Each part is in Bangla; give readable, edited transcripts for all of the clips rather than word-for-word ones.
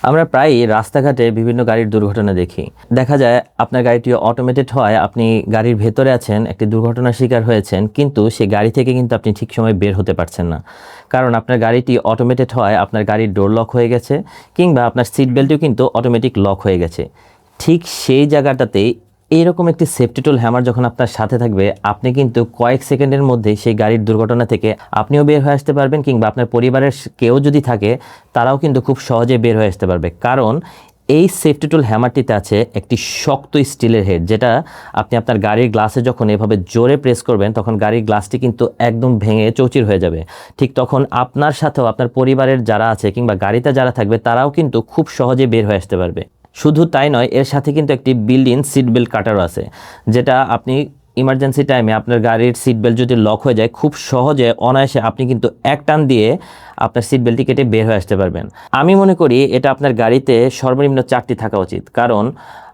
আমরা প্রায়ই রাস্তাঘাটে বিভিন্ন গাড়ির দুর্ঘটনা দেখি। দেখা যায় আপনার গাড়িটি অটোমেটেড হওয়ায় আপনি গাড়ির ভেতরে আছেন, একটি দুর্ঘটনার শিকার হয়েছেন, কিন্তু সেই গাড়ি থেকে কিন্তু আপনি ঠিক সময় বের হতে পারছেন না। কারণ আপনার গাড়িটি অটোমেটেড হওয়ায় আপনার গাড়ির ডোর লক হয়ে গেছে, কিংবা আপনার সিট বেল্টও কিন্তু অটোমেটিক লক হয়ে গেছে। ঠিক সেই জায়গাটাতেই এইরকম একটি সেফটি টুল হ্যামার যখন আপনার সাথে থাকবে, আপনি কিন্তু কয়েক সেকেন্ডের মধ্যেই সেই গাড়ির দুর্ঘটনা থেকে আপনিও বের হয়ে আসতে পারবেন, কিংবা আপনার পরিবারের কেউ যদি থাকে তারাও কিন্তু খুব সহজে বের হয়ে আসতে পারবে। কারণ এই সেফটি টুল হ্যামারটিতে আছে একটি শক্ত স্টিলের হেড, যেটা আপনি আপনার গাড়ির গ্লাসে যখন এভাবে জোরে প্রেস করবেন তখন গাড়ির গ্লাসটি কিন্তু একদম ভেঙে চৌচির হয়ে যাবে। ঠিক তখন আপনার সাথেও আপনার পরিবারের যারা আছে কিংবা গাড়িতে যারা থাকবে তারাও কিন্তু খুব সহজে বের হয়ে আসতে পারবে। শুধু তাই নয়, এর সাথে কিন্তু একটি বিল্ট ইন সিট বেল্ট কাটারও আছে, যেটা আপনি ইমার্জেন্সি টাইমে আপনার গাড়ির সিট বেল্ট যদি লক হয়ে যায়, খুব সহজে অনায়াসে আপনি কিন্তু এক টান দিয়ে আপনার সিট বেল্টটি কেটে বের হয়ে আসতে পারবেন। আমি মনে করি এটা আপনার গাড়িতে সর্বনিম্ন 4টি থাকা উচিত, কারণ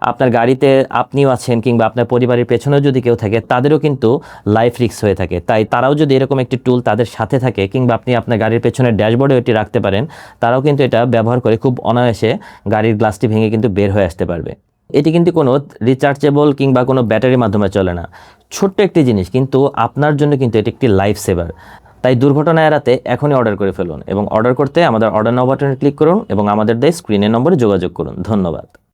আপনার গাড়িতে আপনিও আছেন কিংবা আপনার পরিবারের পেছনেও যদি কেউ থাকে তাদেরও কিন্তু লাইফ রিস্ক হয়ে থাকে। তাই তারাও যদি এরকম একটি টুল তাদের সাথে থাকে, কিংবা আপনি আপনার গাড়ির পেছনের ড্যাশবোর্ডেও এটি রাখতে পারেন, তারাও কিন্তু এটা ব্যবহার করে খুব অনায়াসে গাড়ির গ্লাসটি ভেঙে কিন্তু বের হয়ে আসতে পারবে। এটি কিন্তু কোনো রিচার্জেবল কিংবা কোনো ব্যাটারির মাধ্যমে চলে না। ছোট্ট একটি জিনিস, কিন্তু আপনার জন্য কিন্তু এটি একটি লাইফ সেভার। তাই দুর্ঘটনা এড়াতে এখনই অর্ডার করে ফেলুন, এবং অর্ডার করতে আমাদের অর্ডার নাও বাটনে ক্লিক করুন এবং আমাদের দেয় স্ক্রিনের নম্বরে যোগাযোগ করুন। ধন্যবাদ।